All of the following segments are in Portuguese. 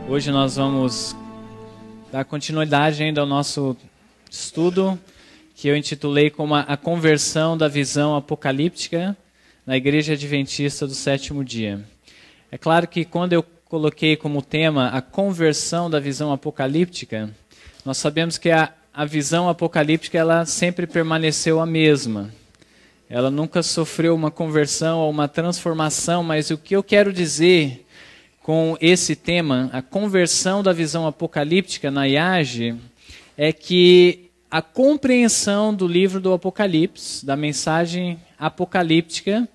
Hoje nós vamos dar continuidade ainda ao nosso estudo, que eu intitulei como a conversão da visão apocalíptica na Igreja Adventista do Sétimo Dia. É claro que quando eu coloquei como tema a conversão da visão apocalíptica, nós sabemos que a visão apocalíptica ela sempre permaneceu a mesma. Ela nunca sofreu uma conversão ou uma transformação, mas o que eu quero dizer com esse tema, a conversão da visão apocalíptica na IAGE, é que a compreensão do livro do Apocalipse, da mensagem apocalíptica,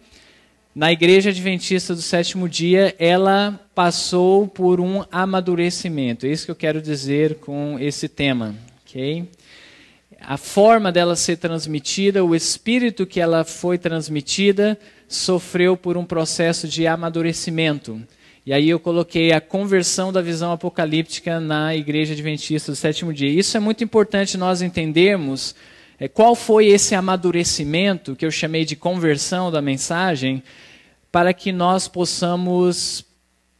na Igreja Adventista do Sétimo Dia, ela passou por um amadurecimento. É isso que eu quero dizer com esse tema, ok? A forma dela ser transmitida, o espírito que ela foi transmitida, sofreu por um processo de amadurecimento. E aí eu coloquei a conversão da visão apocalíptica na Igreja Adventista do Sétimo Dia. Isso é muito importante nós entendermos qual foi esse amadurecimento, que eu chamei de conversão da mensagem, para que nós possamos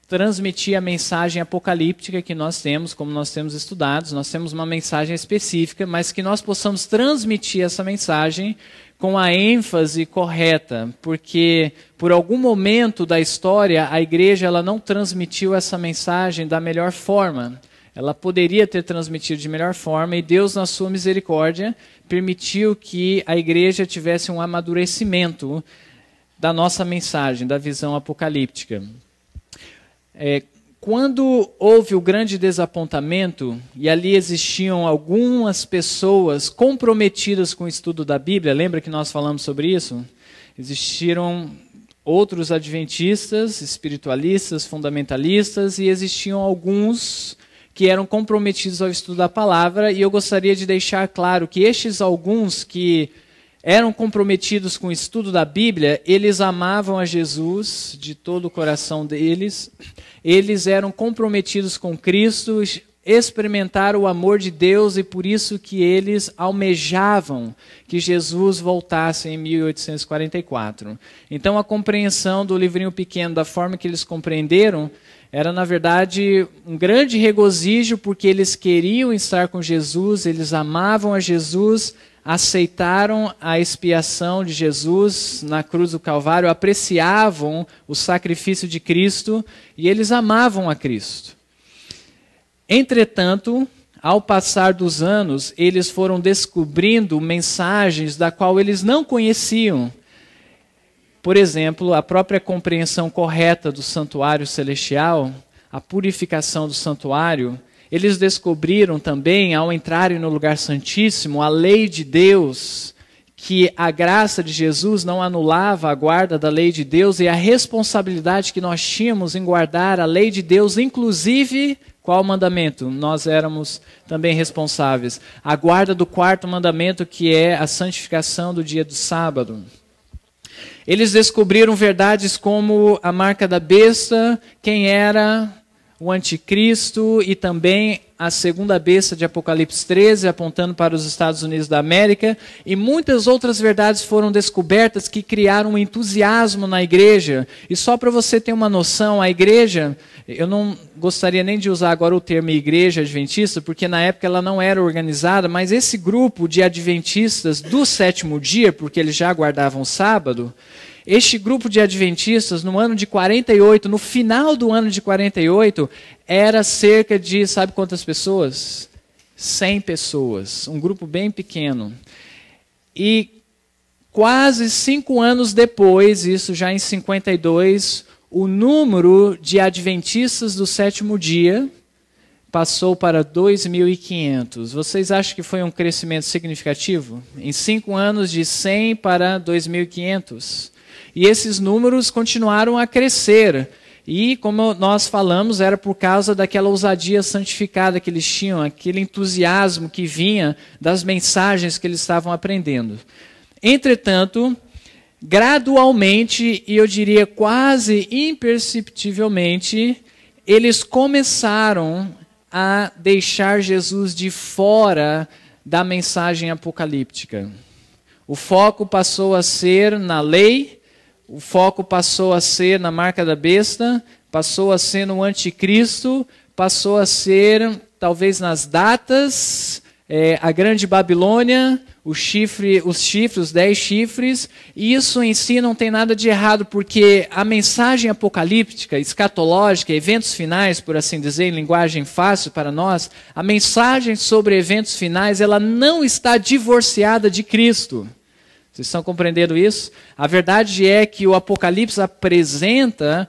transmitir a mensagem apocalíptica que nós temos, como nós temos estudado. Nós temos uma mensagem específica, mas que nós possamos transmitir essa mensagem com a ênfase correta, porque por algum momento da história a igreja ela não transmitiu essa mensagem da melhor forma. Ela poderia ter transmitido de melhor forma e Deus, na sua misericórdia, permitiu que a igreja tivesse um amadurecimento da nossa mensagem, da visão apocalíptica. Quando houve o grande desapontamento, e ali existiam algumas pessoas comprometidas com o estudo da Bíblia, lembra que nós falamos sobre isso? Existiram outros adventistas, espiritualistas, fundamentalistas, e existiam alguns que eram comprometidos ao estudo da palavra, e eu gostaria de deixar claro que estes alguns que eram comprometidos com o estudo da Bíblia, eles amavam a Jesus de todo o coração deles, eles eram comprometidos com Cristo, experimentaram o amor de Deus e por isso que eles almejavam que Jesus voltasse em 1844. Então a compreensão do livrinho pequeno, da forma que eles compreenderam, era na verdade um grande regozijo porque eles queriam estar com Jesus, eles amavam a Jesus, aceitaram a expiação de Jesus na cruz do Calvário, apreciavam o sacrifício de Cristo e eles amavam a Cristo. Entretanto, ao passar dos anos, eles foram descobrindo mensagens da qual eles não conheciam. Por exemplo, a própria compreensão correta do santuário celestial, a purificação do santuário. Eles descobriram também, ao entrarem no lugar santíssimo, a lei de Deus, que a graça de Jesus não anulava a guarda da lei de Deus e a responsabilidade que nós tínhamos em guardar a lei de Deus, inclusive, qual mandamento? Nós éramos também responsáveis. A guarda do quarto mandamento, que é a santificação do dia do sábado. Eles descobriram verdades como a marca da besta, quem era o anticristo e também a segunda besta de Apocalipse 13, apontando para os Estados Unidos da América, e muitas outras verdades foram descobertas que criaram um entusiasmo na igreja. E só para você ter uma noção, a igreja, eu não gostaria nem de usar agora o termo igreja adventista, porque na época ela não era organizada, mas esse grupo de adventistas do sétimo dia, porque eles já guardavam o sábado, este grupo de adventistas, no ano de 48, no final do ano de 48, era cerca de, sabe quantas pessoas? 100 pessoas, um grupo bem pequeno. E quase 5 anos depois, isso já em 52, o número de adventistas do sétimo dia passou para 2.500. Vocês acham que foi um crescimento significativo? Em 5 anos, de 100 para 2.500. E esses números continuaram a crescer. E, como nós falamos, era por causa daquela ousadia santificada que eles tinham, aquele entusiasmo que vinha das mensagens que eles estavam aprendendo. Entretanto, gradualmente, e eu diria quase imperceptivelmente, eles começaram a deixar Jesus de fora da mensagem apocalíptica. O foco passou a ser na lei, o foco passou a ser na marca da besta, passou a ser no anticristo, passou a ser, talvez nas datas, a Grande Babilônia, os chifres, os 10 chifres. E isso em si não tem nada de errado, porque a mensagem apocalíptica, escatológica, eventos finais, por assim dizer, em linguagem fácil para nós, a mensagem sobre eventos finais, ela não está divorciada de Cristo. Vocês estão compreendendo isso? A verdade é que o Apocalipse apresenta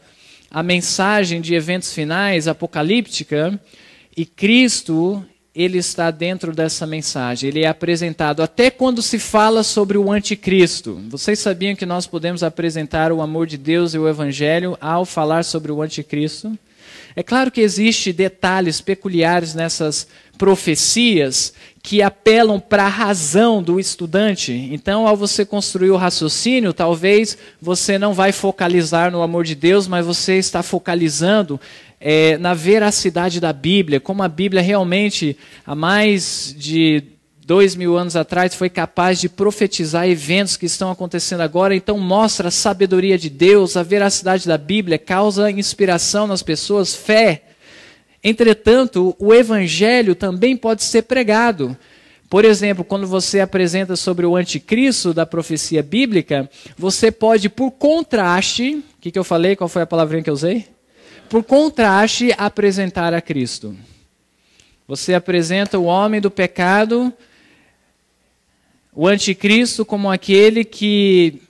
a mensagem de eventos finais apocalíptica, e Cristo, ele está dentro dessa mensagem. Ele é apresentado até quando se fala sobre o anticristo. Vocês sabiam que nós podemos apresentar o amor de Deus e o evangelho ao falar sobre o anticristo? É claro que existem detalhes peculiares nessas profecias que apelam para a razão do estudante. Então, ao você construir o raciocínio, talvez você não vai focalizar no amor de Deus, mas você está focalizando na veracidade da Bíblia, como a Bíblia realmente, há mais de 2000 anos atrás, foi capaz de profetizar eventos que estão acontecendo agora. Então mostra a sabedoria de Deus, a veracidade da Bíblia, causa inspiração nas pessoas, fé. Entretanto, o evangelho também pode ser pregado. Por exemplo, quando você apresenta sobre o anticristo da profecia bíblica, você pode, por contraste, o que eu falei? Qual foi a palavrinha que eu usei? Por contraste, apresentar a Cristo. Você apresenta o homem do pecado, o anticristo, como aquele que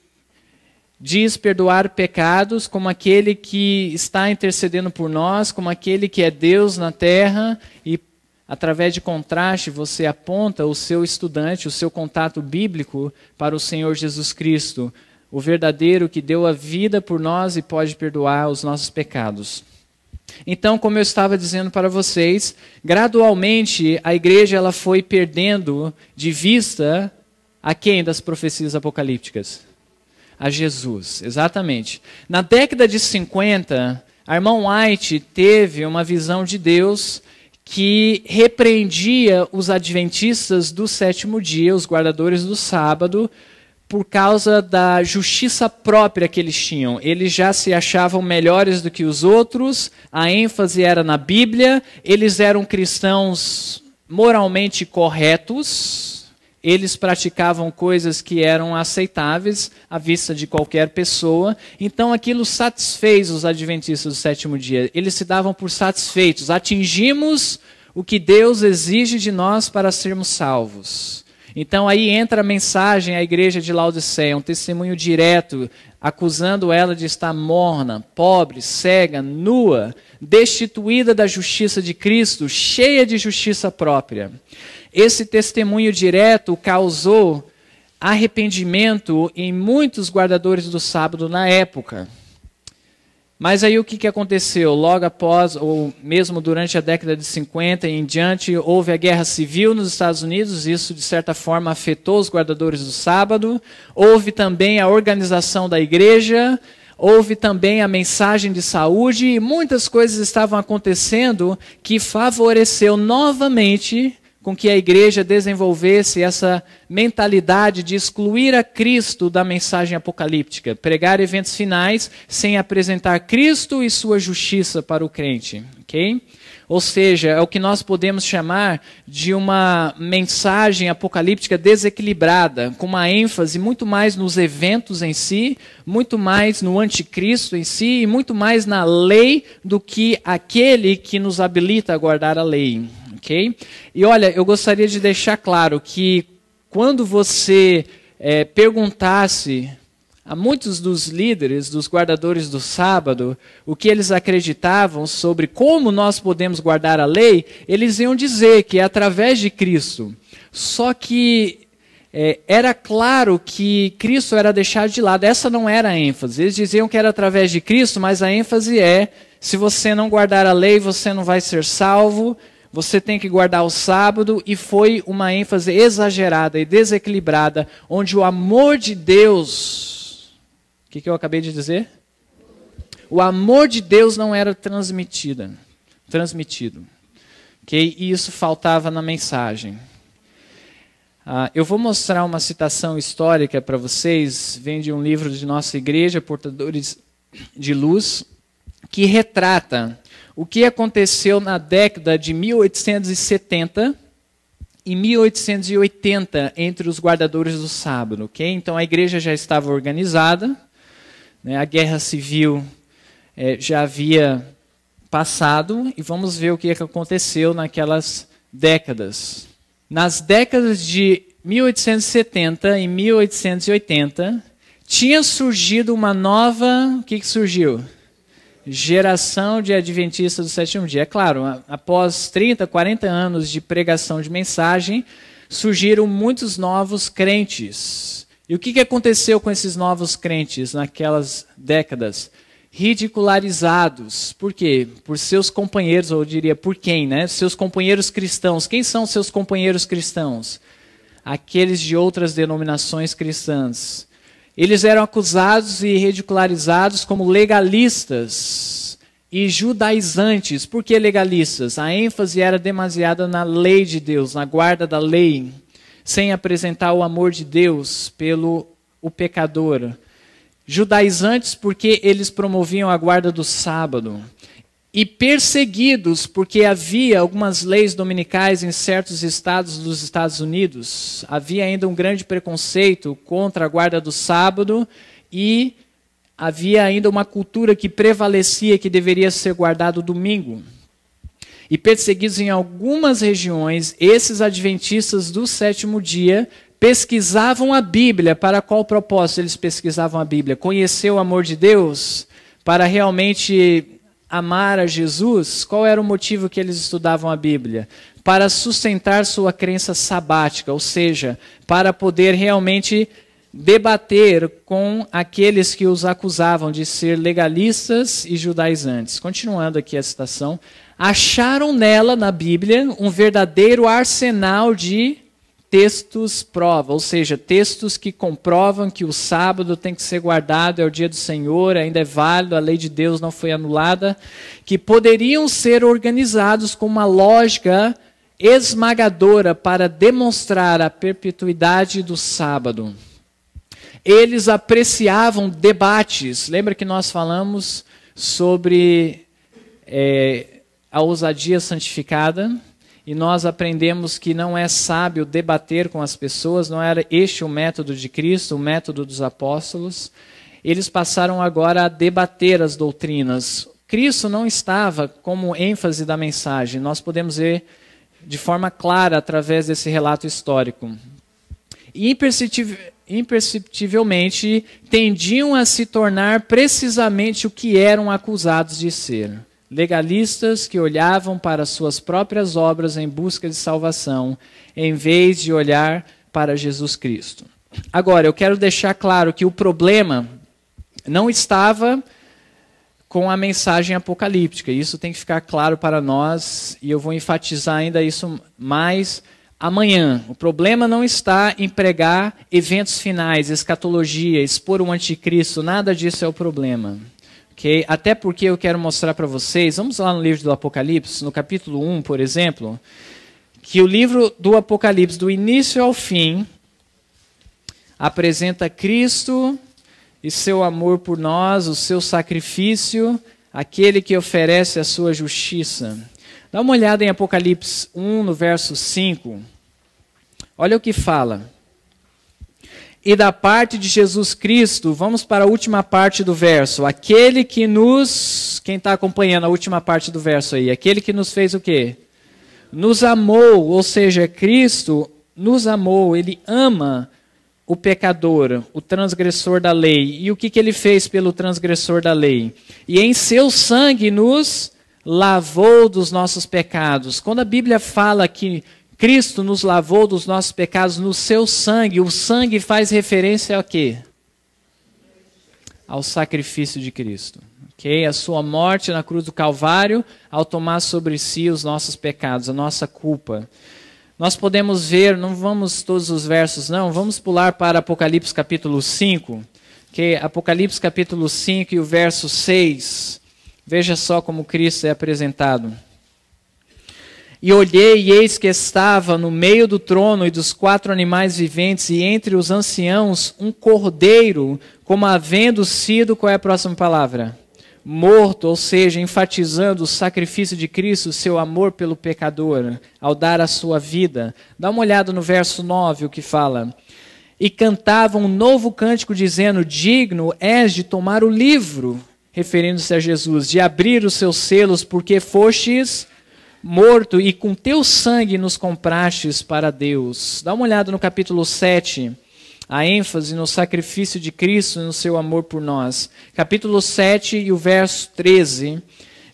diz perdoar pecados, como aquele que está intercedendo por nós, como aquele que é Deus na terra, e através de contraste você aponta o seu estudante, o seu contato bíblico para o Senhor Jesus Cristo, o verdadeiro que deu a vida por nós e pode perdoar os nossos pecados. Então, como eu estava dizendo para vocês, gradualmente a igreja ela foi perdendo de vista a quem das profecias apocalípticas? A Jesus, exatamente. Na década de 50, a irmã White teve uma visão de Deus que repreendia os adventistas do sétimo dia, os guardadores do sábado, por causa da justiça própria que eles tinham. Eles já se achavam melhores do que os outros, a ênfase era na Bíblia, eles eram cristãos moralmente corretos, eles praticavam coisas que eram aceitáveis à vista de qualquer pessoa. Então aquilo satisfez os adventistas do sétimo dia. Eles se davam por satisfeitos. Atingimos o que Deus exige de nós para sermos salvos. Então aí entra a mensagem à igreja de Laodiceia, um testemunho direto, acusando ela de estar morna, pobre, cega, nua, destituída da justiça de Cristo, cheia de justiça própria. Esse testemunho direto causou arrependimento em muitos guardadores do sábado na época. Mas aí o que aconteceu? Logo após, ou mesmo durante a década de 50 e em diante, houve a guerra civil nos Estados Unidos, isso de certa forma afetou os guardadores do sábado. Houve também a organização da igreja, houve também a mensagem de saúde, e muitas coisas estavam acontecendo que favoreceu novamente com que a igreja desenvolvesse essa mentalidade de excluir a Cristo da mensagem apocalíptica, pregar eventos finais sem apresentar Cristo e sua justiça para o crente, ok? Ou seja, é o que nós podemos chamar de uma mensagem apocalíptica desequilibrada, com uma ênfase muito mais nos eventos em si, muito mais no anticristo em si, e muito mais na lei do que aquele que nos habilita a guardar a lei. Okay? E olha, eu gostaria de deixar claro que quando você perguntasse a muitos dos líderes, dos guardadores do sábado, o que eles acreditavam sobre como nós podemos guardar a lei, eles iam dizer que é através de Cristo. Só que era claro que Cristo era deixado de lado, essa não era a ênfase. Eles diziam que era através de Cristo, mas a ênfase é, se você não guardar a lei, você não vai ser salvo, você tem que guardar o sábado, e foi uma ênfase exagerada e desequilibrada, onde o amor de Deus... O que eu acabei de dizer? O amor de Deus não era transmitido. Okay? E isso faltava na mensagem. Eu vou mostrar uma citação histórica para vocês, vem de um livro de nossa igreja, Portadores de Luz, que retrata o que aconteceu na década de 1870 e 1880 entre os guardadores do sábado. Okay? Então a igreja já estava organizada, né? A guerra civil já havia passado, e vamos ver o que aconteceu naquelas décadas. Nas décadas de 1870 e 1880, tinha surgido uma nova... O que surgiu? Geração de adventistas do sétimo dia. É claro, após 30, 40 anos de pregação de mensagem, surgiram muitos novos crentes. E o que aconteceu com esses novos crentes naquelas décadas? Ridicularizados. Por quê? Por seus companheiros, ou eu diria por quem, né? Seus companheiros cristãos. Quem são seus companheiros cristãos? Aqueles de outras denominações cristãs. Eles eram acusados e ridicularizados como legalistas e judaizantes. Por que legalistas? A ênfase era demasiada na lei de Deus, na guarda da lei, sem apresentar o amor de Deus pelo pecador. Judaizantes porque eles promoviam a guarda do sábado. E perseguidos porque havia algumas leis dominicais em certos estados dos Estados Unidos. Havia ainda um grande preconceito contra a guarda do sábado e havia ainda uma cultura que prevalecia que deveria ser guardado domingo. E perseguidos em algumas regiões, esses adventistas do sétimo dia pesquisavam a Bíblia. Para qual propósito eles pesquisavam a Bíblia? Conhecer o amor de Deus? Para realmente amar a Jesus? Qual era o motivo que eles estudavam a Bíblia? Para sustentar sua crença sabática, ou seja, para poder realmente debater com aqueles que os acusavam de ser legalistas e judaizantes. Continuando aqui a citação, acharam nela, na Bíblia, um verdadeiro arsenal de textos prova, ou seja, textos que comprovam que o sábado tem que ser guardado, é o dia do Senhor, ainda é válido, a lei de Deus não foi anulada, que poderiam ser organizados com uma lógica esmagadora para demonstrar a perpetuidade do sábado. Eles apreciavam debates. Lembra que nós falamos sobre a ousadia santificada? E nós aprendemos que não é sábio debater com as pessoas, não era este o método de Cristo, o método dos apóstolos. Eles passaram agora a debater as doutrinas. Cristo não estava como ênfase da mensagem, nós podemos ver de forma clara através desse relato histórico. E imperceptivelmente tendiam a se tornar precisamente o que eram acusados de ser. Legalistas que olhavam para suas próprias obras em busca de salvação, em vez de olhar para Jesus Cristo. Agora, eu quero deixar claro que o problema não estava com a mensagem apocalíptica. Isso tem que ficar claro para nós, e eu vou enfatizar ainda isso mais amanhã. O problema não está em pregar eventos finais, escatologia, expor o anticristo, nada disso é o problema. Okay? Até porque eu quero mostrar para vocês, vamos lá no livro do Apocalipse, no capítulo 1, por exemplo, que o livro do Apocalipse, do início ao fim, apresenta Cristo e seu amor por nós, o seu sacrifício, aquele que oferece a sua justiça. Dá uma olhada em Apocalipse 1, no verso 5. Olha o que fala. E da parte de Jesus Cristo, vamos para a última parte do verso. Aquele que nos... Quem está acompanhando a última parte do verso aí? Aquele que nos fez o quê? Nos amou, ou seja, Cristo nos amou. Ele ama o pecador, o transgressor da lei. E o que ele fez pelo transgressor da lei? E em seu sangue nos lavou dos nossos pecados. Quando a Bíblia fala que Cristo nos lavou dos nossos pecados no seu sangue, o sangue faz referência ao quê? Ao sacrifício de Cristo. Okay? A sua morte na cruz do Calvário, ao tomar sobre si os nossos pecados, a nossa culpa. Nós podemos ver, não vamos todos os versos não, vamos pular para Apocalipse capítulo 5. Okay? Apocalipse capítulo 5 e o verso 6. Veja só como Cristo é apresentado. E olhei, e eis que estava no meio do trono e dos 4 animais viventes, e entre os anciãos um cordeiro, como havendo sido, qual é a próxima palavra? morto, ou seja, enfatizando o sacrifício de Cristo, o seu amor pelo pecador, ao dar a sua vida. Dá uma olhada no verso 9, o que fala. E cantavam um novo cântico, dizendo, digno és de tomar o livro, referindo-se a Jesus, de abrir os seus selos, porque fostes morto e com teu sangue nos comprastes para Deus. Dá uma olhada no capítulo 7, a ênfase no sacrifício de Cristo e no seu amor por nós. Capítulo 7 e o verso 13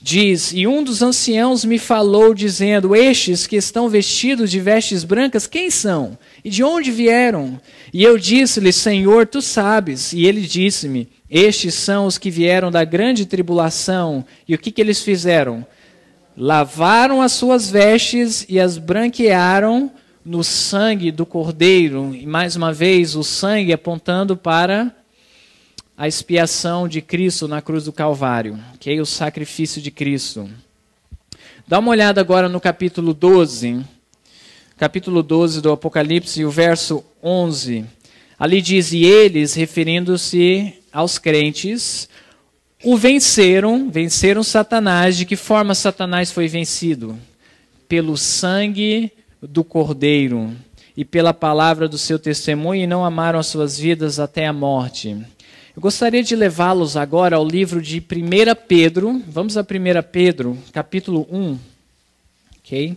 diz, e um dos anciãos me falou, dizendo, estes que estão vestidos de vestes brancas, quem são? E de onde vieram? E eu disse-lhe, Senhor, tu sabes. E ele disse-me, estes são os que vieram da grande tribulação. E o que eles fizeram? Lavaram as suas vestes e as branquearam no sangue do Cordeiro. E mais uma vez, o sangue apontando para a expiação de Cristo na cruz do Calvário, que é o sacrifício de Cristo. Dá uma olhada agora no capítulo 12. Capítulo 12 do Apocalipse, o verso 11. Ali diz, e eles, referindo-se aos crentes, o venceram Satanás. De que forma Satanás foi vencido? Pelo sangue do Cordeiro e pela palavra do seu testemunho, e não amaram as suas vidas até a morte. Eu gostaria de levá-los agora ao livro de 1 Pedro. Vamos a 1 Pedro, capítulo 1. Ok?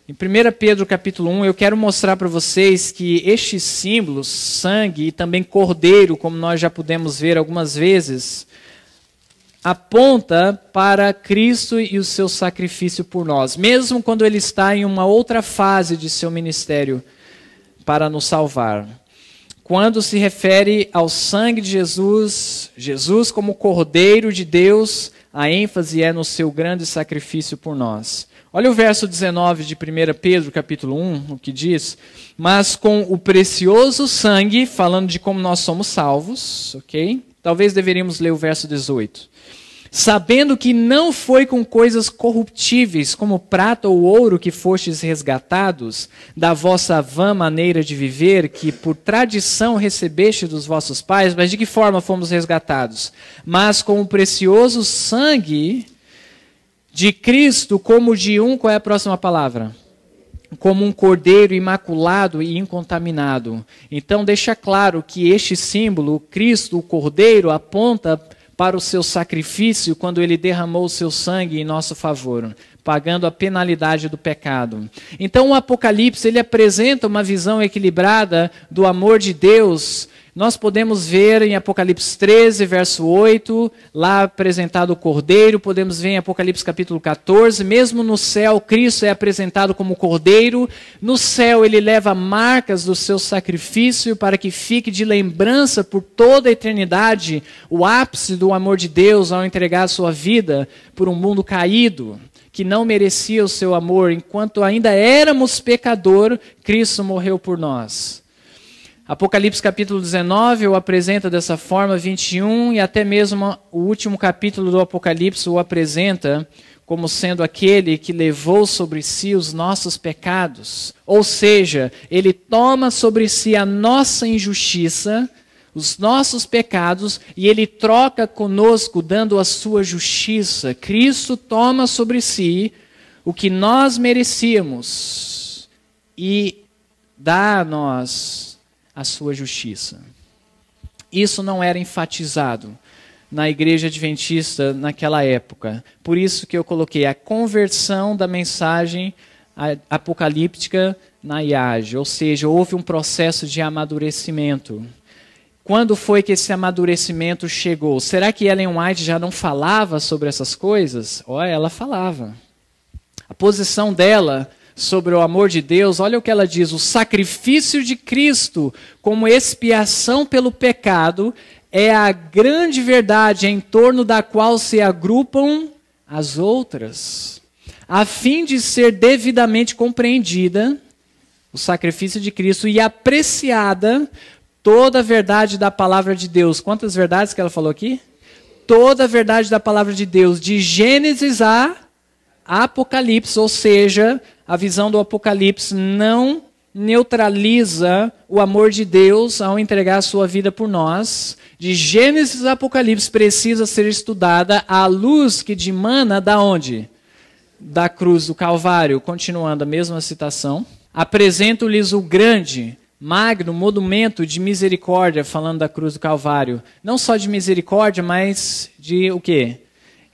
Em 1 Pedro, capítulo 1, eu quero mostrar para vocês que estes símbolos, sangue e também cordeiro, como nós já pudemos ver algumas vezes, aponta para Cristo e o seu sacrifício por nós, mesmo quando ele está em uma outra fase de seu ministério para nos salvar. Quando se refere ao sangue de Jesus, Jesus como Cordeiro de Deus, a ênfase é no seu grande sacrifício por nós. Olha o verso 19 de 1 Pedro, capítulo 1, o que diz. Mas com o precioso sangue, falando de como nós somos salvos, ok? Talvez deveríamos ler o verso 18. Sabendo que não foi com coisas corruptíveis, como prata ou ouro, que fostes resgatados da vossa vã maneira de viver, que por tradição recebeste dos vossos pais, mas de que forma fomos resgatados? Mas com o precioso sangue de Cristo, como de qual é a próxima palavra? Como um cordeiro imaculado e incontaminado. Então deixa claro que este símbolo, Cristo, o cordeiro, aponta para o seu sacrifício quando ele derramou o seu sangue em nosso favor, pagando a penalidade do pecado. Então o Apocalipse, ele apresenta uma visão equilibrada do amor de Deus. Nós podemos ver em Apocalipse 13, verso 8, lá apresentado o Cordeiro. Podemos ver em Apocalipse capítulo 14, mesmo no céu, Cristo é apresentado como Cordeiro. No céu, ele leva marcas do seu sacrifício para que fique de lembrança por toda a eternidade o ápice do amor de Deus ao entregar a sua vida por um mundo caído, que não merecia o seu amor. Enquanto ainda éramos pecador, Cristo morreu por nós. Apocalipse capítulo 19 o apresenta dessa forma, 21, e até mesmo o último capítulo do Apocalipse o apresenta como sendo aquele que levou sobre si os nossos pecados. Ou seja, ele toma sobre si a nossa injustiça, os nossos pecados, e ele troca conosco, dando a sua justiça. Cristo toma sobre si o que nós merecíamos e dá a nós a sua justiça. Isso não era enfatizado na igreja adventista naquela época. Por isso que eu coloquei a conversão da mensagem apocalíptica na IAGE. Ou seja, houve um processo de amadurecimento. Quando foi que esse amadurecimento chegou? Será que Ellen White já não falava sobre essas coisas? Olha, ela falava. A posição dela sobre o amor de Deus, olha o que ela diz: o sacrifício de Cristo como expiação pelo pecado é a grande verdade em torno da qual se agrupam as outras. A fim de ser devidamente compreendida, o sacrifício de Cristo, e apreciada toda a verdade da palavra de Deus. Quantas verdades que ela falou aqui? Toda a verdade da palavra de Deus, de Gênesis a Apocalipse, ou seja, a visão do Apocalipse não neutraliza o amor de Deus ao entregar a sua vida por nós. De Gênesis a Apocalipse precisa ser estudada à luz que dimana da onde? Da cruz do Calvário. Continuando a mesma citação. Apresento-lhes o grande, magno monumento de misericórdia, falando da cruz do Calvário. Não só de misericórdia, mas de o quê?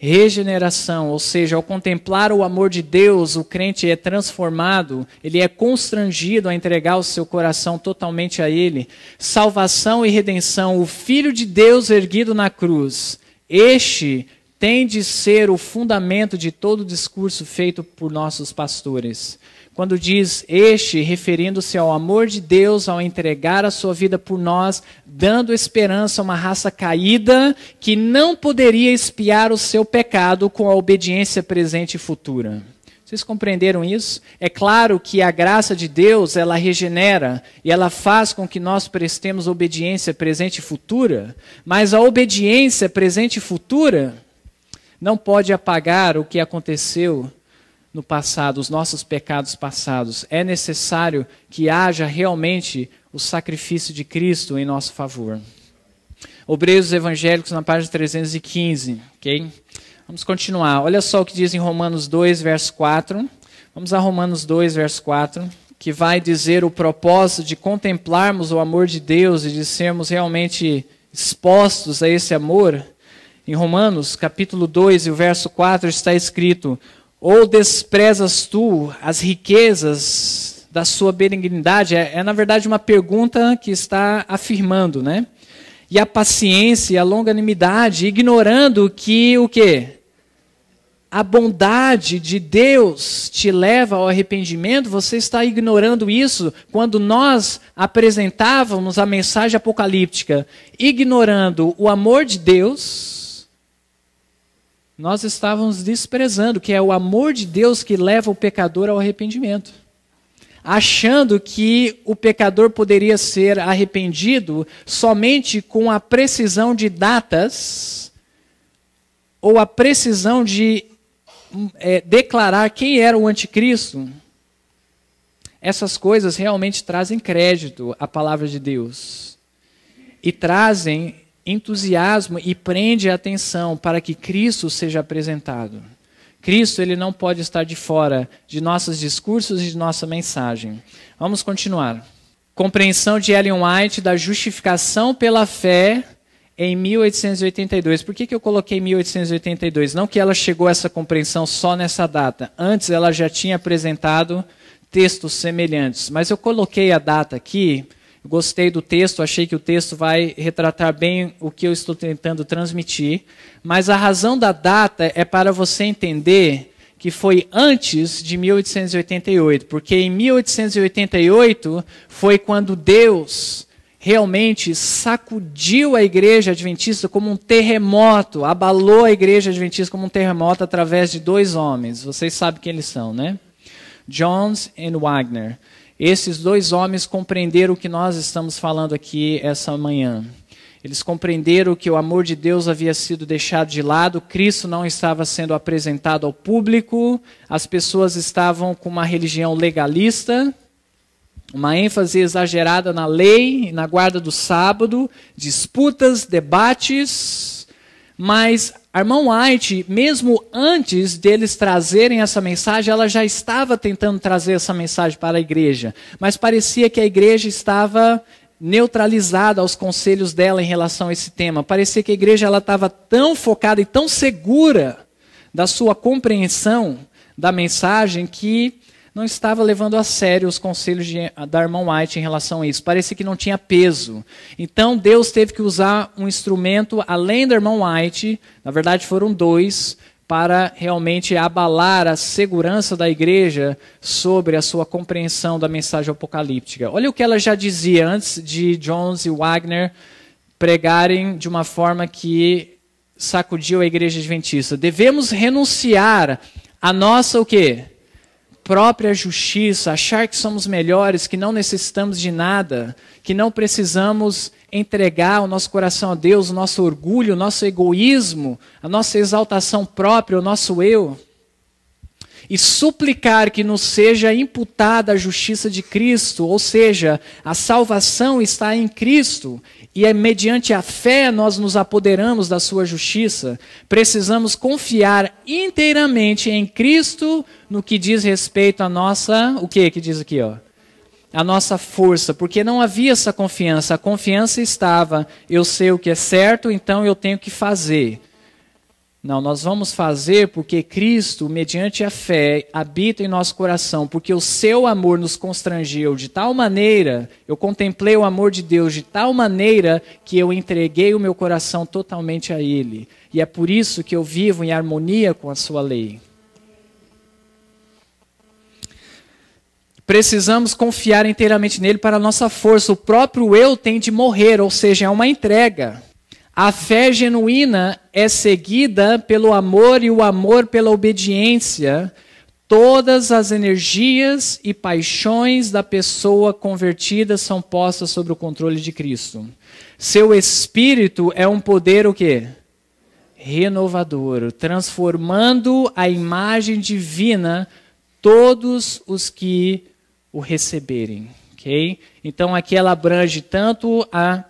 Regeneração, ou seja, ao contemplar o amor de Deus, o crente é transformado, ele é constrangido a entregar o seu coração totalmente a Ele. Salvação e redenção, o Filho de Deus erguido na cruz, este tem de ser o fundamento de todo o discurso feito por nossos pastores. Quando diz este, referindo-se ao amor de Deus ao entregar a sua vida por nós, dando esperança a uma raça caída que não poderia expiar o seu pecado com a obediência presente e futura. Vocês compreenderam isso? É claro que a graça de Deus, ela regenera e ela faz com que nós prestemos obediência presente e futura, mas a obediência presente e futura não pode apagar o que aconteceu no passado, os nossos pecados passados. É necessário que haja realmente o sacrifício de Cristo em nosso favor. Obreiros Evangélicos, na página 315. Ok? Vamos continuar. Olha só o que diz em Romanos 2, verso 4. Vamos a Romanos 2, verso 4, que vai dizer o propósito de contemplarmos o amor de Deus e de sermos realmente expostos a esse amor. Em Romanos, capítulo 2, e o verso 4, está escrito: ou desprezas tu as riquezas da sua benignidade? Na verdade, uma pergunta que está afirmando, né? E a paciência e a longanimidade, ignorando que o quê? A bondade de Deus te leva ao arrependimento. Você está ignorando isso quando nós apresentávamos a mensagem apocalíptica, ignorando o amor de Deus. Nós estávamos desprezando que é o amor de Deus que leva o pecador ao arrependimento. Achando que o pecador poderia ser arrependido somente com a precisão de datas ou a precisão de declarar quem era o anticristo. Essas coisas realmente trazem crédito à palavra de Deus e trazem entusiasmo e prende a atenção para que Cristo seja apresentado. Cristo, ele não pode estar de fora de nossos discursos e de nossa mensagem. Vamos continuar. Compreensão de Ellen White da justificação pela fé em 1882. Por que eu coloquei 1882? Não que ela chegou a essa compreensão só nessa data. Antes ela já tinha apresentado textos semelhantes. Mas eu coloquei a data aqui. Gostei do texto, achei que o texto vai retratar bem o que eu estou tentando transmitir, mas a razão da data é para você entender que foi antes de 1888, porque em 1888 foi quando Deus realmente sacudiu a igreja adventista como um terremoto, abalou a igreja adventista como um terremoto através de dois homens. Vocês sabem quem eles são, né? Jones e Wagner. Esses dois homens compreenderam o que nós estamos falando aqui essa manhã. Eles compreenderam que o amor de Deus havia sido deixado de lado, Cristo não estava sendo apresentado ao público, as pessoas estavam com uma religião legalista, uma ênfase exagerada na lei e na guarda do sábado, disputas, debates, mas a irmã White, mesmo antes deles trazerem essa mensagem, ela já estava tentando trazer essa mensagem para a igreja. Mas parecia que a igreja estava neutralizada aos conselhos dela em relação a esse tema. Parecia que a igreja estava tão focada e tão segura da sua compreensão da mensagem que não estava levando a sério os conselhos da irmã White em relação a isso. Parecia que não tinha peso. Então Deus teve que usar um instrumento além da irmã White, na verdade foram dois, para realmente abalar a segurança da igreja sobre a sua compreensão da mensagem apocalíptica. Olha o que ela já dizia antes de Jones e Wagner pregarem de uma forma que sacudiu a igreja adventista. Devemos renunciar à nossa o quê? Própria justiça, achar que somos melhores, que não necessitamos de nada, que não precisamos entregar o nosso coração a Deus, o nosso orgulho, o nosso egoísmo, a nossa exaltação própria, o nosso eu. e suplicar que nos seja imputada a justiça de Cristo, ou seja, a salvação está em Cristo, e é mediante a fé nós nos apoderamos da sua justiça, precisamos confiar inteiramente em Cristo no que diz respeito à nossa... O que diz aqui, ó? A nossa força, porque não havia essa confiança. A confiança estava, eu sei o que é certo, então eu tenho que fazer. Não, nós vamos fazer porque Cristo, mediante a fé, habita em nosso coração, porque o seu amor nos constrangeu de tal maneira, eu contemplei o amor de Deus de tal maneira que eu entreguei o meu coração totalmente a Ele. E é por isso que eu vivo em harmonia com a sua lei. Precisamos confiar inteiramente nele para a nossa força. O próprio eu tem de morrer, ou seja, é uma entrega. A fé genuína é seguida pelo amor e o amor pela obediência. Todas as energias e paixões da pessoa convertida são postas sob o controle de Cristo. Seu espírito é um poder o quê? Renovador, transformando a imagem divina todos os que o receberem, ok? Então aqui ela abrange tanto a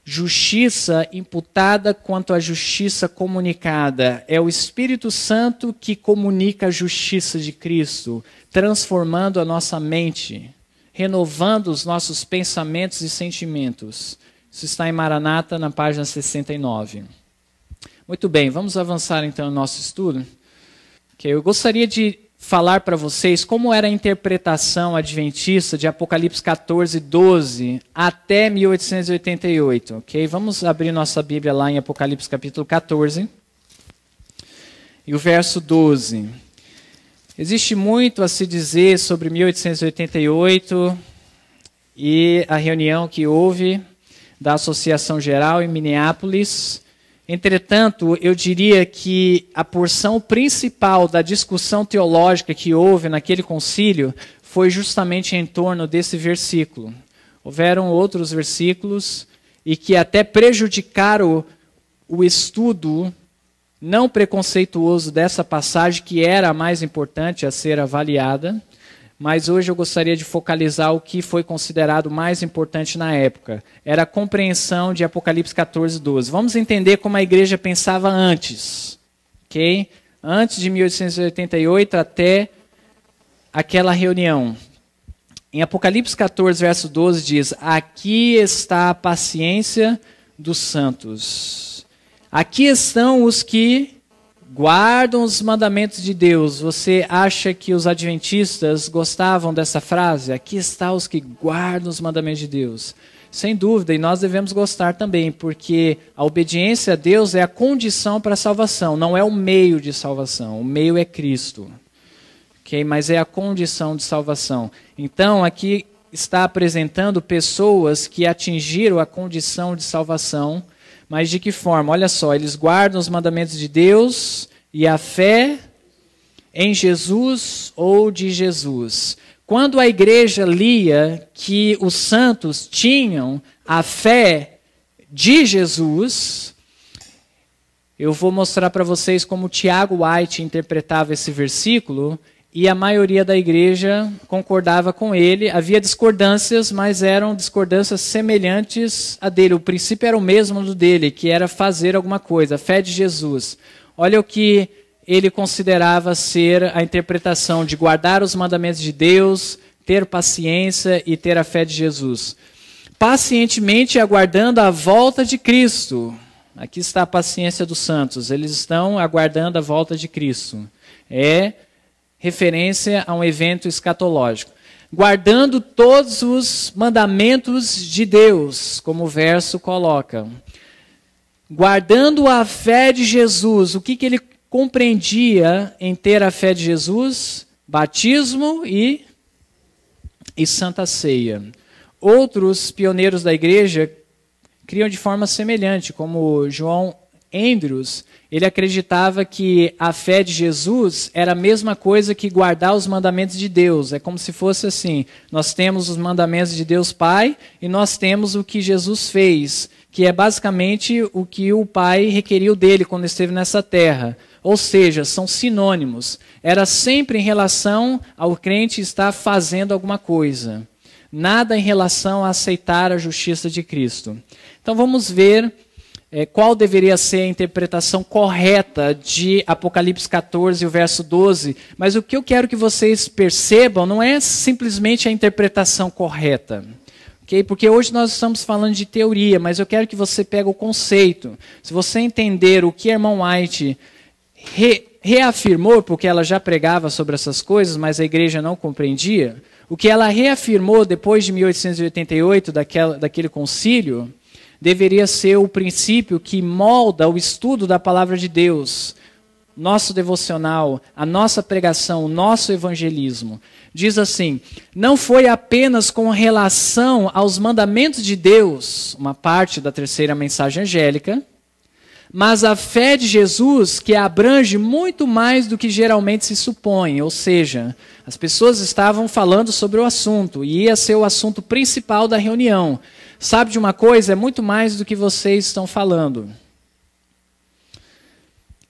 justiça imputada quanto a justiça comunicada. É o Espírito Santo que comunica a justiça de Cristo, transformando a nossa mente, renovando os nossos pensamentos e sentimentos. Isso está em Maranata, na página 69. Muito bem, vamos avançar então no nosso estudo. Okay, eu gostaria de falar para vocês como era a interpretação adventista de Apocalipse 14, 12 até 1888. Okay? Vamos abrir nossa Bíblia lá em Apocalipse capítulo 14 e o verso 12. Existe muito a se dizer sobre 1888 e a reunião que houve da Associação Geral em Minneapolis. Entretanto, eu diria que a porção principal da discussão teológica que houve naquele concílio foi justamente em torno desse versículo. Houveram outros versículos e que até prejudicaram o estudo não preconceituoso dessa passagem, que era a mais importante a ser avaliada. Mas hoje eu gostaria de focalizar o que foi considerado mais importante na época. Era a compreensão de Apocalipse 14, 12. Vamos entender como a igreja pensava antes. Okay? Antes de 1888 até aquela reunião. Em Apocalipse 14, verso 12 diz: aqui está a paciência dos santos. Aqui estão os que guardam os mandamentos de Deus. Você acha que os adventistas gostavam dessa frase? Aqui está os que guardam os mandamentos de Deus. Sem dúvida, e nós devemos gostar também, porque a obediência a Deus é a condição para a salvação, não é o meio de salvação. O meio é Cristo. Okay? Mas é a condição de salvação. Então, aqui está apresentando pessoas que atingiram a condição de salvação. Mas de que forma? Olha só, eles guardam os mandamentos de Deus e a fé em Jesus ou de Jesus. Quando a igreja lia que os santos tinham a fé de Jesus, eu vou mostrar para vocês como Tiago White interpretava esse versículo, e a maioria da igreja concordava com ele. Havia discordâncias, mas eram discordâncias semelhantes a dele. O princípio era o mesmo do dele, que era fazer alguma coisa, a fé de Jesus. Olha o que ele considerava ser a interpretação de guardar os mandamentos de Deus, ter paciência e ter a fé de Jesus. Pacientemente aguardando a volta de Cristo. Aqui está a paciência dos santos. Eles estão aguardando a volta de Cristo. É referência a um evento escatológico. Guardando todos os mandamentos de Deus, como o verso coloca. Guardando a fé de Jesus. O que ele compreendia em ter a fé de Jesus? Batismo e Santa Ceia. Outros pioneiros da igreja criam de forma semelhante, como João Andrews. Ele acreditava que a fé de Jesus era a mesma coisa que guardar os mandamentos de Deus. É como se fosse assim, nós temos os mandamentos de Deus Pai e nós temos o que Jesus fez, que é basicamente o que o Pai requeriu dele quando esteve nessa terra. Ou seja, são sinônimos. Era sempre em relação ao crente estar fazendo alguma coisa. Nada em relação a aceitar a justiça de Cristo. Então vamos ver qual deveria ser a interpretação correta de Apocalipse 14, o verso 12. Mas o que eu quero que vocês percebam não é simplesmente a interpretação correta. Okay? Porque hoje nós estamos falando de teoria, mas eu quero que você pegue o conceito. Se você entender o que a irmã White reafirmou, porque ela já pregava sobre essas coisas, mas a igreja não compreendia, o que ela reafirmou depois de 1888, daquele concílio, deveria ser o princípio que molda o estudo da palavra de Deus, nosso devocional, a nossa pregação, o nosso evangelismo. Diz assim: não foi apenas com relação aos mandamentos de Deus, uma parte da terceira mensagem angélica, mas a fé de Jesus que abrange muito mais do que geralmente se supõe. Ou seja, as pessoas estavam falando sobre o assunto, e ia ser o assunto principal da reunião. Sabe de uma coisa? É muito mais do que vocês estão falando.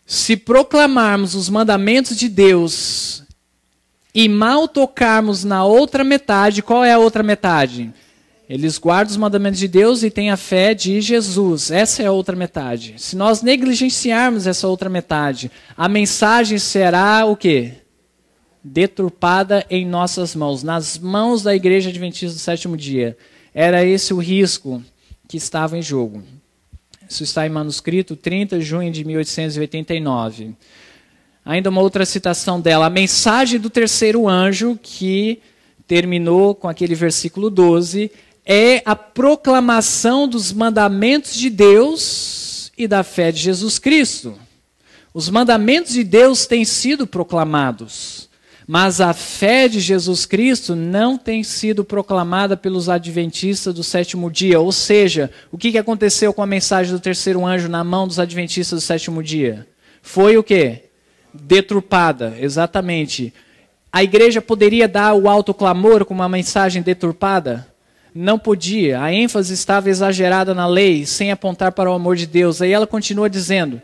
Se proclamarmos os mandamentos de Deus e mal tocarmos na outra metade, qual é a outra metade? Eles guardam os mandamentos de Deus e têm a fé de Jesus. Essa é a outra metade. Se nós negligenciarmos essa outra metade, a mensagem será o quê? Deturpada em nossas mãos, nas mãos da Igreja Adventista do Sétimo Dia. Era esse o risco que estava em jogo. Isso está em manuscrito, 30 de junho de 1889. Ainda uma outra citação dela. A mensagem do terceiro anjo, que terminou com aquele versículo 12, é a proclamação dos mandamentos de Deus e da fé de Jesus Cristo. Os mandamentos de Deus têm sido proclamados, mas a fé de Jesus Cristo não tem sido proclamada pelos adventistas do sétimo dia. Ou seja, o que aconteceu com a mensagem do terceiro anjo na mão dos adventistas do sétimo dia? Foi o quê? Deturpada, exatamente. A igreja poderia dar o alto clamor com uma mensagem deturpada? Não podia. A ênfase estava exagerada na lei, sem apontar para o amor de Deus. Aí ela continua dizendo: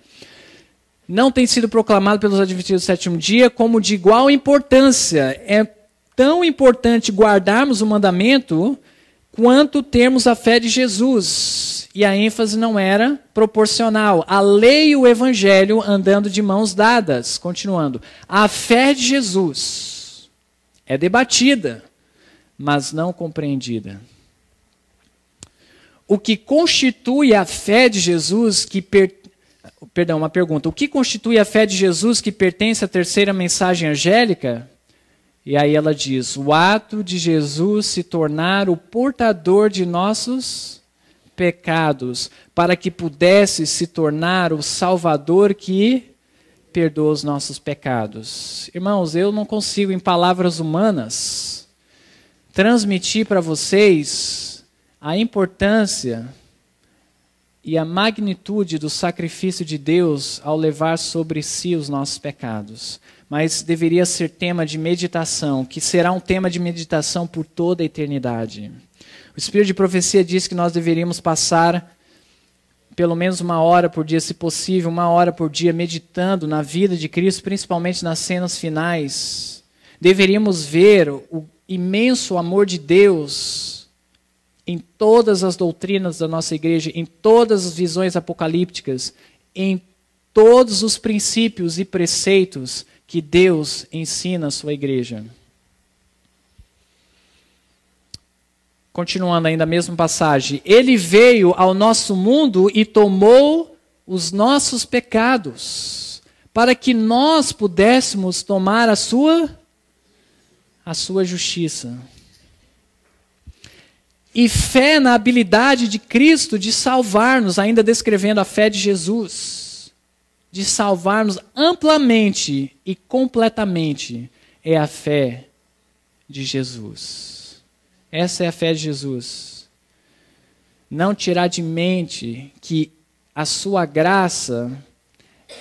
não tem sido proclamado pelos adventistas do sétimo dia como de igual importância. É tão importante guardarmos o mandamento quanto termos a fé de Jesus. E a ênfase não era proporcional. A lei e o evangelho andando de mãos dadas. Continuando. A fé de Jesus é debatida, mas não compreendida. O que constitui a fé de Jesus uma pergunta. O que constitui a fé de Jesus que pertence à terceira mensagem angélica? E aí ela diz: o ato de Jesus se tornar o portador de nossos pecados, para que pudesse se tornar o Salvador que perdoa os nossos pecados. Irmãos, eu não consigo, em palavras humanas, transmitir para vocês a importância e a magnitude do sacrifício de Deus ao levar sobre si os nossos pecados. Mas deveria ser tema de meditação, que será um tema de meditação por toda a eternidade. O Espírito de Profecia diz que nós deveríamos passar pelo menos 1 hora por dia, se possível, 1 hora por dia, meditando na vida de Cristo, principalmente nas cenas finais. Deveríamos ver o imenso amor de Deus em todas as doutrinas da nossa igreja, em todas as visões apocalípticas, em todos os princípios e preceitos que Deus ensina à sua igreja. Continuando ainda a mesma passagem. Ele veio ao nosso mundo e tomou os nossos pecados, para que nós pudéssemos tomar a sua justiça. E fé na habilidade de Cristo de salvar-nos, ainda descrevendo a fé de Jesus, de salvar-nos amplamente e completamente, é a fé de Jesus. Essa é a fé de Jesus. Não tirar de mente que a sua graça,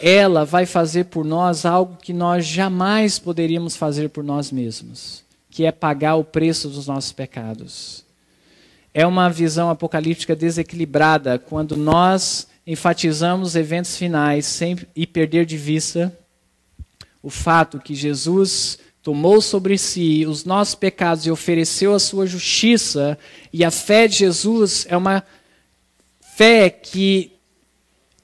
ela vai fazer por nós algo que nós jamais poderíamos fazer por nós mesmos, que é pagar o preço dos nossos pecados. É uma visão apocalíptica desequilibrada quando nós enfatizamos eventos finais sem e perder de vista o fato que Jesus tomou sobre si os nossos pecados e ofereceu a sua justiça, e a fé de Jesus é uma fé que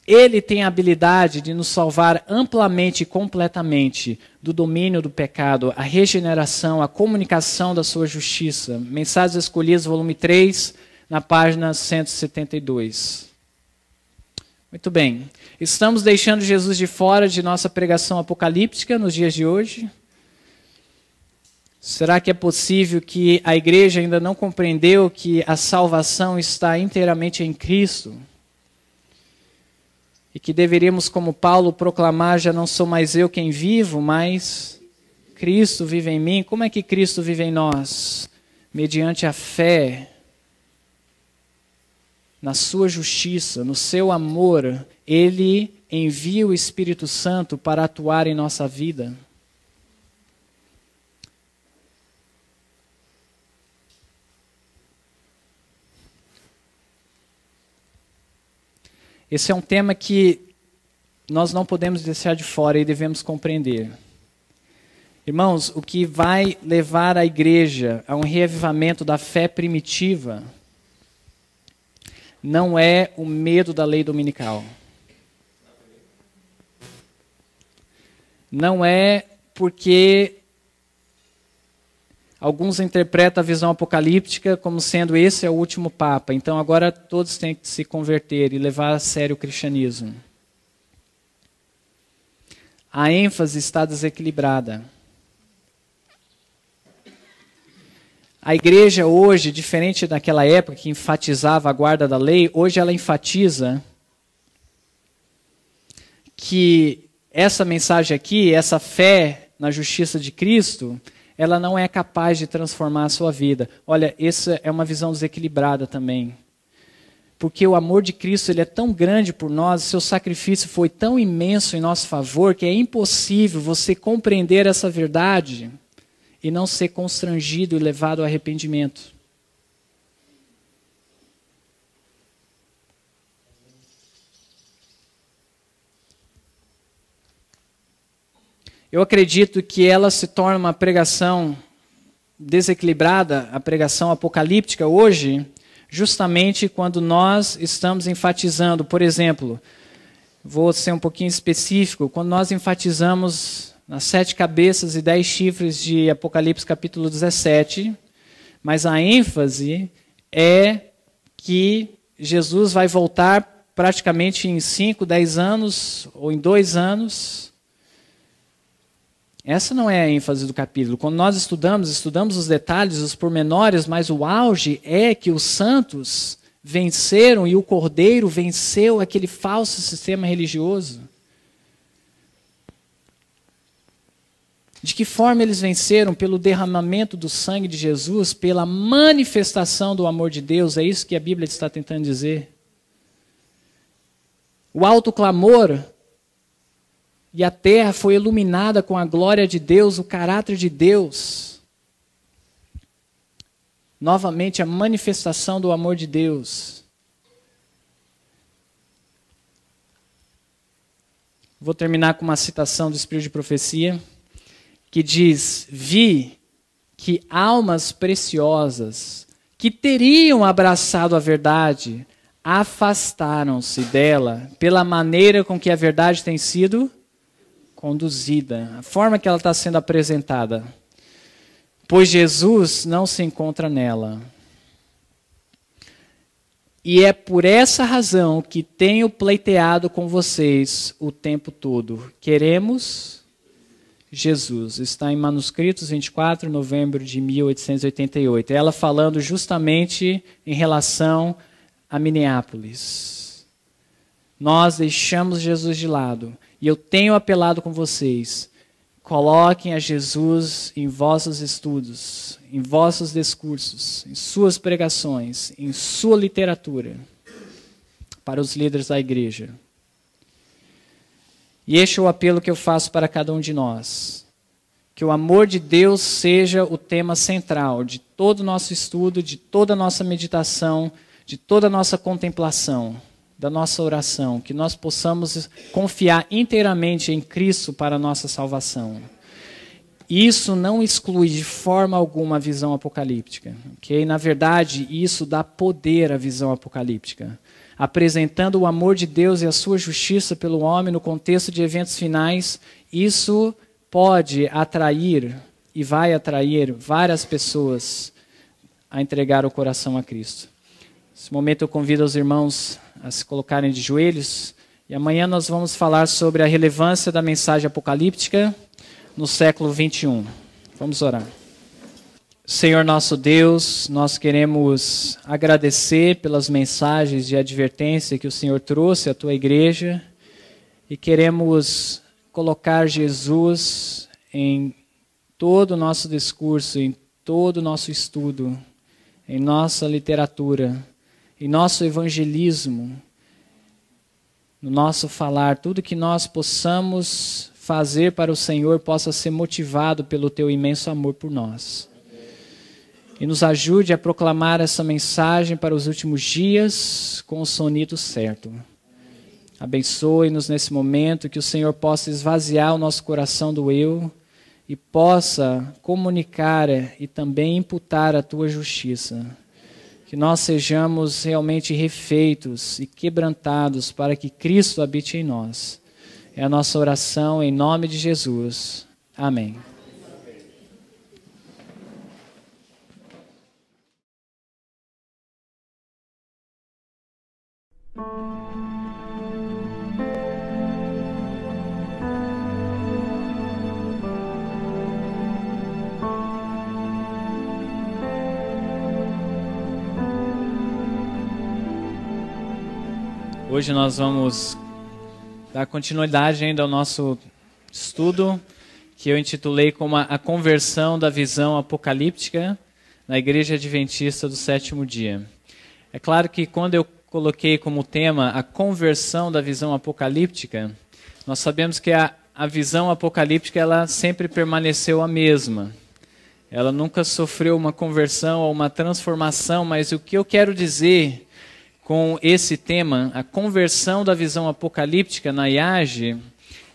Ele tem a habilidade de nos salvar amplamente e completamente do domínio do pecado, a regeneração, a comunicação da sua justiça. Mensagens Escolhidas, volume 3, na página 172. Muito bem. Estamos deixando Jesus de fora de nossa pregação apocalíptica nos dias de hoje? Será que é possível que a igreja ainda não compreendeu que a salvação está inteiramente em Cristo? E que deveríamos, como Paulo, proclamar: já não sou mais eu quem vivo, mas Cristo vive em mim. Como é que Cristo vive em nós? Mediante a fé na sua justiça, no seu amor. Ele envia o Espírito Santo para atuar em nossa vida. Esse é um tema que nós não podemos deixar de fora e devemos compreender. Irmãos, o que vai levar a igreja a um reavivamento da fé primitiva não é o medo da lei dominical. Não é porque alguns interpretam a visão apocalíptica como sendo esse é o último Papa. Então agora todos têm que se converter e levar a sério o cristianismo. A ênfase está desequilibrada. A igreja hoje, diferente daquela época que enfatizava a guarda da lei, hoje ela enfatiza que essa mensagem aqui, essa fé na justiça de Cristo, ela não é capaz de transformar a sua vida. Olha, essa é uma visão desequilibrada também. Porque o amor de Cristo ele é tão grande por nós, seu sacrifício foi tão imenso em nosso favor, que é impossível você compreender essa verdade e não ser constrangido e levado ao arrependimento. Eu acredito que ela se torna uma pregação desequilibrada, a pregação apocalíptica hoje, justamente quando nós estamos enfatizando, por exemplo, vou ser um pouquinho específico, quando nós enfatizamos nas 7 cabeças e 10 chifres de Apocalipse capítulo 17, mas a ênfase é que Jesus vai voltar praticamente em 5, 10 anos ou em 2 anos. Essa não é a ênfase do capítulo. Quando nós estudamos os detalhes, os pormenores, mas o auge é que os santos venceram e o Cordeiro venceu aquele falso sistema religioso. De que forma eles venceram? Pelo derramamento do sangue de Jesus, pela manifestação do amor de Deus. É isso que a Bíblia está tentando dizer. O alto clamor e a terra foi iluminada com a glória de Deus, o caráter de Deus. Novamente, a manifestação do amor de Deus. Vou terminar com uma citação do Espírito de Profecia, que diz: vi que almas preciosas, que teriam abraçado a verdade, afastaram-se dela, pela maneira com que a verdade tem sido conduzida, a forma que ela está sendo apresentada. Pois Jesus não se encontra nela. E é por essa razão que tenho pleiteado com vocês o tempo todo. Queremos Jesus. Está em Manuscritos 24, novembro de 1888. Ela falando justamente em relação a Minneapolis. Nós deixamos Jesus de lado. E eu tenho apelado com vocês. Coloquem a Jesus em vossos estudos, em vossos discursos, em suas pregações, em sua literatura, para os líderes da igreja. E este é o apelo que eu faço para cada um de nós. Que o amor de Deus seja o tema central de todo o nosso estudo, de toda a nossa meditação, de toda a nossa contemplação. da nossa oração, que nós possamos confiar inteiramente em Cristo para a nossa salvação. Isso não exclui de forma alguma a visão apocalíptica. Okay? Na verdade, isso dá poder à visão apocalíptica, apresentando o amor de Deus e a sua justiça pelo homem no contexto de eventos finais. Isso pode atrair e vai atrair várias pessoas a entregar o coração a Cristo. Nesse momento eu convido os irmãos a se colocarem de joelhos e amanhã nós vamos falar sobre a relevância da mensagem apocalíptica no século 21. Vamos orar. Senhor nosso Deus, nós queremos agradecer pelas mensagens de advertência que o Senhor trouxe à tua igreja e queremos colocar Jesus em todo o nosso discurso, em todo o nosso estudo, em nossa literatura, em nosso evangelismo, no nosso falar, tudo que nós possamos fazer para o Senhor possa ser motivado pelo teu imenso amor por nós. E nos ajude a proclamar essa mensagem para os últimos dias com o sonido certo. Abençoe-nos nesse momento, que o Senhor possa esvaziar o nosso coração do eu e possa comunicar e também imputar a tua justiça. Que nós sejamos realmente refeitos e quebrantados para que Cristo habite em nós. É a nossa oração em nome de Jesus. Amém. Hoje nós vamos dar continuidade ainda ao nosso estudo, que eu intitulei como a conversão da visão apocalíptica na Igreja Adventista do Sétimo Dia. É claro que quando eu coloquei como tema a conversão da visão apocalíptica, nós sabemos que a visão apocalíptica ela sempre permaneceu a mesma. Ela nunca sofreu uma conversão ou uma transformação, mas o que eu quero dizer com esse tema, a conversão da visão apocalíptica na IAGE,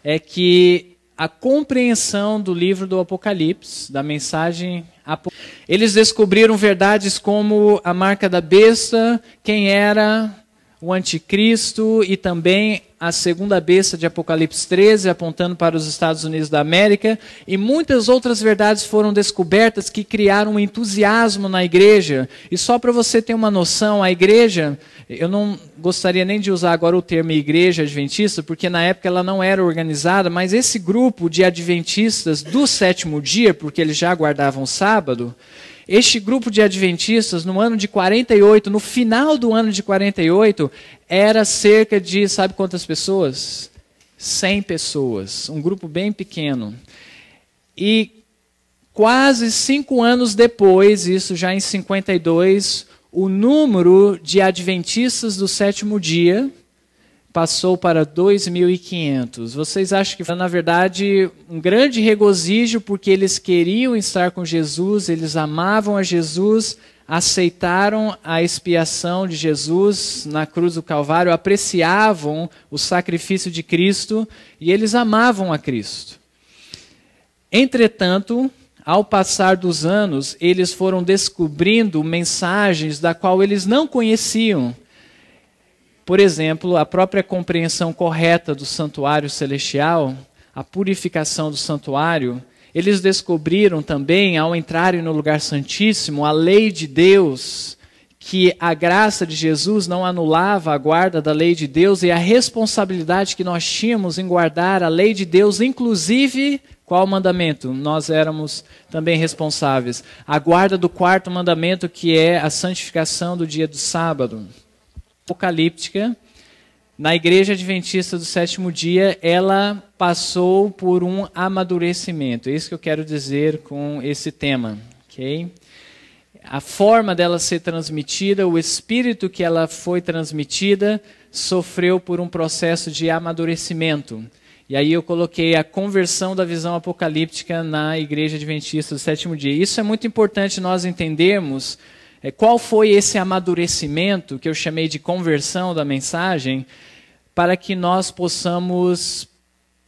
é que a compreensão do livro do Apocalipse, da mensagem apocalíptica, eles descobriram verdades como a marca da besta, quem era o anticristo e também a segunda besta de Apocalipse 13, apontando para os Estados Unidos da América, e muitas outras verdades foram descobertas que criaram um entusiasmo na igreja. E só para você ter uma noção, a igreja, eu não gostaria nem de usar agora o termo igreja adventista, porque na época ela não era organizada, mas esse grupo de adventistas do sétimo dia, porque eles já guardavam sábado, este grupo de adventistas, no ano de 48, no final do ano de 48, era cerca de, sabe quantas pessoas? 100 pessoas, um grupo bem pequeno. E quase 5 anos depois, isso já em 52, o número de adventistas do sétimo dia passou para 2.500. Vocês acham que foi, na verdade, um grande regozijo porque eles queriam estar com Jesus, eles amavam a Jesus, aceitaram a expiação de Jesus na cruz do Calvário, apreciavam o sacrifício de Cristo e eles amavam a Cristo. Entretanto, ao passar dos anos, eles foram descobrindo mensagens da qual eles não conheciam. Por exemplo, a própria compreensão correta do santuário celestial, a purificação do santuário, eles descobriram também, ao entrarem no lugar santíssimo, a lei de Deus, que a graça de Jesus não anulava a guarda da lei de Deus e a responsabilidade que nós tínhamos em guardar a lei de Deus, inclusive, qual mandamento? Nós éramos também responsáveis. A guarda do quarto mandamento, que é a santificação do dia do sábado. Apocalíptica, na Igreja Adventista do Sétimo Dia, ela passou por um amadurecimento. É isso que eu quero dizer com esse tema. Okay? A forma dela ser transmitida, o espírito que ela foi transmitida, sofreu por um processo de amadurecimento. E aí eu coloquei a conversão da visão apocalíptica na Igreja Adventista do Sétimo Dia. Isso é muito importante nós entendermos, Qual foi esse amadurecimento que eu chamei de conversão da mensagem para que nós possamos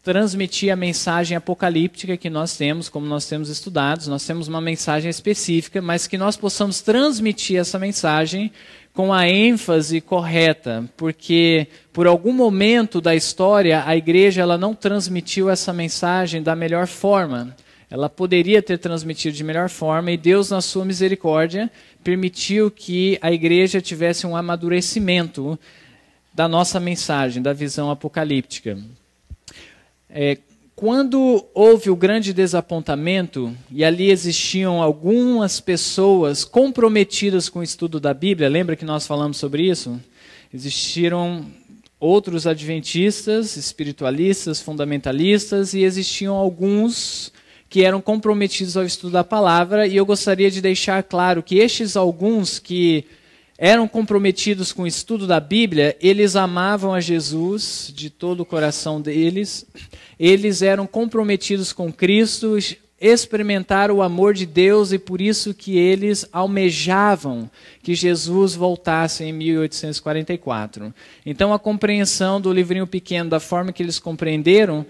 transmitir a mensagem apocalíptica que nós temos, como nós temos estudado. Nós temos uma mensagem específica, mas que nós possamos transmitir essa mensagem com a ênfase correta, porque por algum momento da história a igreja ela não transmitiu essa mensagem da melhor forma. Ela poderia ter transmitido de melhor forma e Deus, na sua misericórdia, permitiu que a igreja tivesse um amadurecimento da nossa mensagem, da visão apocalíptica. Quando houve o grande desapontamento, e ali existiam algumas pessoas comprometidas com o estudo da Bíblia, lembra que nós falamos sobre isso? Existiram outros adventistas, espiritualistas, fundamentalistas, e existiam alguns que eram comprometidos ao estudo da palavra, e eu gostaria de deixar claro que estes alguns que eram comprometidos com o estudo da Bíblia, eles amavam a Jesus de todo o coração deles, eles eram comprometidos com Cristo, experimentaram o amor de Deus e por isso que eles almejavam que Jesus voltasse em 1844. Então a compreensão do livrinho pequeno, da forma que eles compreenderam,